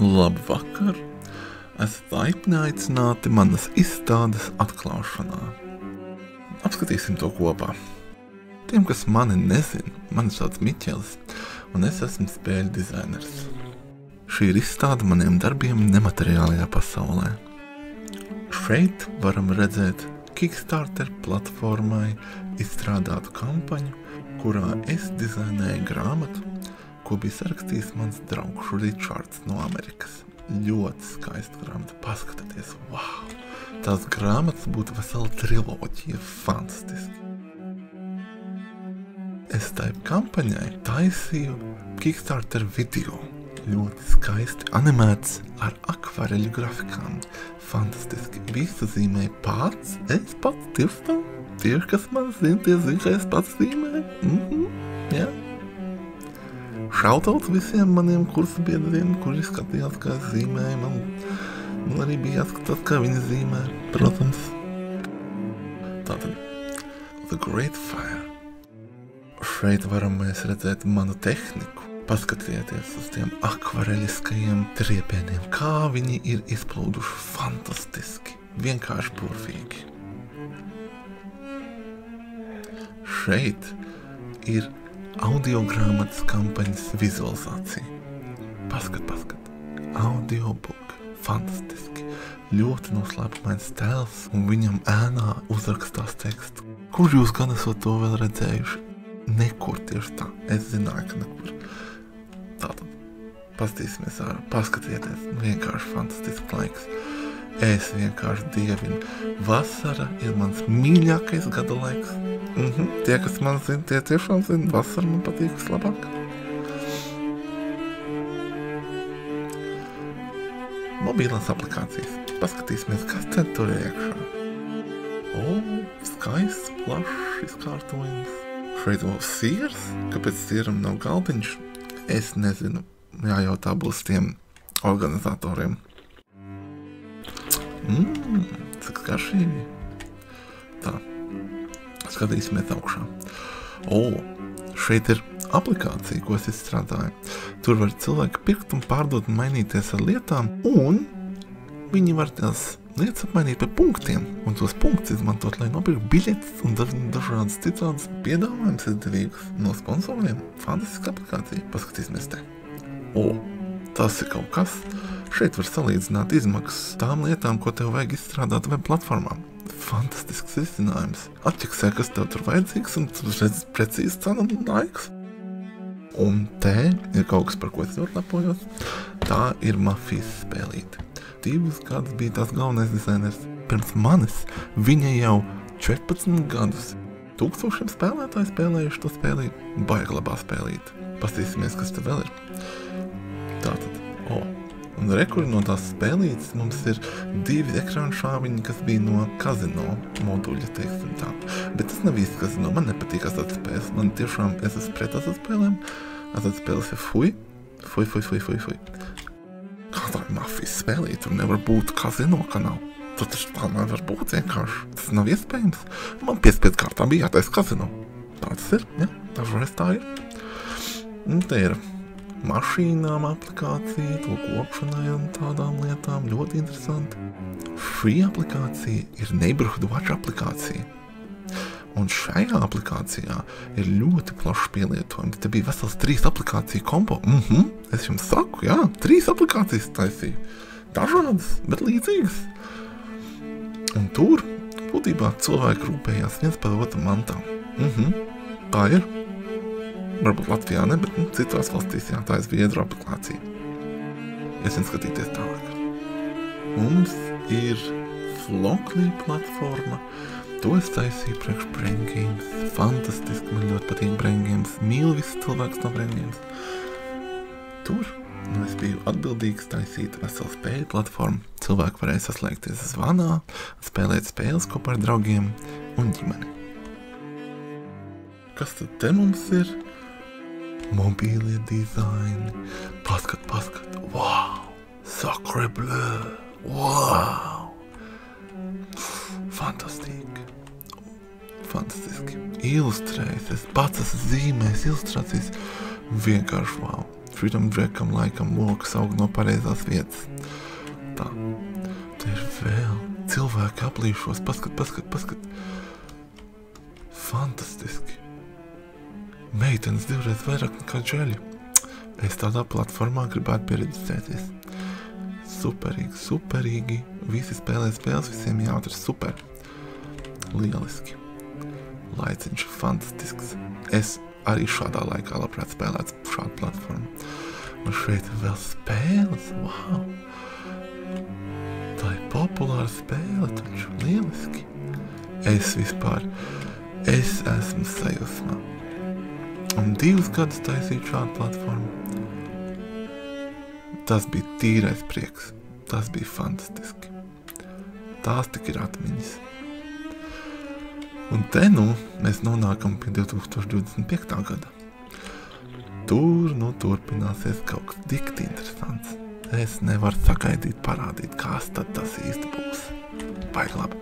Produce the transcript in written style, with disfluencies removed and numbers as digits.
Labvakar! Esat laipni aicināti manas izstādes atklāšanā. Apskatīsim to kopā. Tiem, kas mani nezina, mani sauc Miķelis, un es esmu spēļu dizainers. Šī ir izstāde maniem darbiem nemateriālajā pasaulē. Šeit varam redzēt Kickstarter platformai izstrādātu kampaņu, kurā es dizainēju grāmatu, ko bija sarakstījis mans draugs Ričards no Amerikas. Ļoti skaista grāmata, paskatieties, wow! Tās grāmatas būtu vesela triloģija, fantastiski. Es tai kampaņai taisīju Kickstarter video, ļoti skaisti animēts ar akvareļu grafikām, fantastiski. Visu zīmēju pats, es pats tiešām, tieši kas man zina, tie zina, ka es pats zīmēju, jā. Šautauts visiem maniem kursu biedriem, kuri skatījās, kā es zīmēju, man arī bija jāskatās, kā viņi zīmē, protams. Tātad, The Great Fire. Šeit varam mēs redzēt manu tehniku. Paskatieties uz tiem akvareļiskajiem triepieniem, kā viņi ir izplūduši fantastiski, vienkārši burvīgi. Šeit ir audiogrāmatas kampaņas vizualizācija. Paskat. Audiobook. Fantastiski. Ļoti noslēpumains tēls, un viņam ēnā uzrakstās tekstu. Kur jūs gan esat to vēl redzējuši? Nekur tieši tā. Es zināju, ka nekur. Tātad, pastīsimies ārā. Paskatieties. Vienkārši fantastisks laiks. Es vienkārši dievinu. Vasara ir mans mīļākais gada laiks. Tie, kas man zina, tie tiešām zina, vasara man patīk vislabāk. Mobilās aplikācijas. Paskatīsimies, kas te tur ir iekšā. Skaists, plašs izkārtojums. Šeit vēl siers, kāpēc sieram nav galdiņš, es nezinu. Jājautā būs tiem organizatoriem. Cik garšīgi. Tā. Skatīsimies augšā. Šeit ir aplikācija, ko es izstrādāju. Tur var cilvēki pirkt un pārdot un mainīties ar lietām, un viņi var tās lietas apmainīt par punktiem, un tos punktus izmantot, lai nopirkt biļetes un dažādas citādas piedāvājumus izdevīgus no sponsoriem. Fantastiska aplikācija. Paskatīsimies te. Tas ir kaut kas. Šeit var salīdzināt izmaksas tām lietām, ko tev vajag izstrādāt web platformām. Fantastisks izcinājums. Atķeksē, kas tev tur vajadzīgs, un tu redz precīzi cenu un laiks. Un te ir kaut kas, par ko es ļoti lepojos. Tā ir mafijas spēlīte. 2 gadus bija tās galvenais dizainers. Pirms manis viņa jau 14 gadus. 1000 spēlētāji spēlējuši to spēlīt. Baigi labā spēlīt. Pastīsimies, kas te vēl ir. Tātad, un rekuri no tās spēlītes mums ir 2 ekrānu šāviņi, kas bija no kazino moduļa, teiksim tā. Bet tas nav īsti kazino, man nepatīk azartspēles. Man tiešām, es esmu pret azartspēlēm. Azartspēles ir fuj. Kā tā ir mafijas spēlīt, tur nevar būt kazino kanālu. Tur taču tā nevar būt vienkārši. Tas nav iespējams. Man 5 kārtā bija jātais kazino. Tā tas ir, ja? Dažreiz tā ir. Un te ir mašīnām aplikācija, to kopšanai un tādām lietām. Ļoti interesanti. Šī aplikācija ir Neighborhood Watch aplikācija. Un šajā aplikācijā ir ļoti plašs pielietojums. Te bija vesels 3 aplikāciju kombo. Es jums saku, jā, 3 aplikācijas taisīju. Dažādas, bet līdzīgas. Un tur būtībā cilvēki rūpējās viens par otru mantām. Tā ir. Varbūt Latvijā ne, bet citās valstīs, jā, tā ir Zviedru aplikācija. Iesim skatīties tālāk. Mums ir Flockly platforma. To es taisīju priekš Brain Games. Fantastiski, man ļoti patīk Brain Games. Mīlu visus cilvēkus no Brain Games. Tur es biju atbildīgs taisīt veselu spēļu platformu. Cilvēki varēja saslēgties zvanā, spēlēt spēles kopā ar draugiem un ģimeni. Kas tad te mums ir? Mobīlie dizaini. Paskat. Wow! Sacre bleu! Wow! Fantastiski. Ilustrējis, es pats esmu zīmējis ilustrācijas. Vienkārši wow. šitam džekam laikam mokas aug no pareizās vietas. Tā. Te ir vēl cilvēki aplīšos. Paskat. Fantastiski. Meitenes 2 reizes vairāk nekā džeļi. Es tādā platformā gribētu pieredzēties. Superīgi. Visi spēlē spēles, visiem jāatras super. Lieliski. Laiciņš fantastisks. Es arī šādā laikā labprāt spēlētu šādu platformu. Un šeit ir vēl spēles. Wow! Tā ir populāra spēle taču. Lieliski. Es esmu sajūsmā. Un 2 gadus taisīt šādu platformu. Tas bija tīrais prieks. Tas bija fantastiski. Tās tik ir atmiņas. Un te mēs nonākam pie 2025. gada. Tur turpināsies kaut kas dikti interesants. Es nevaru sagaidīt parādīt, kas tad tas īsti būs. Baigi labi.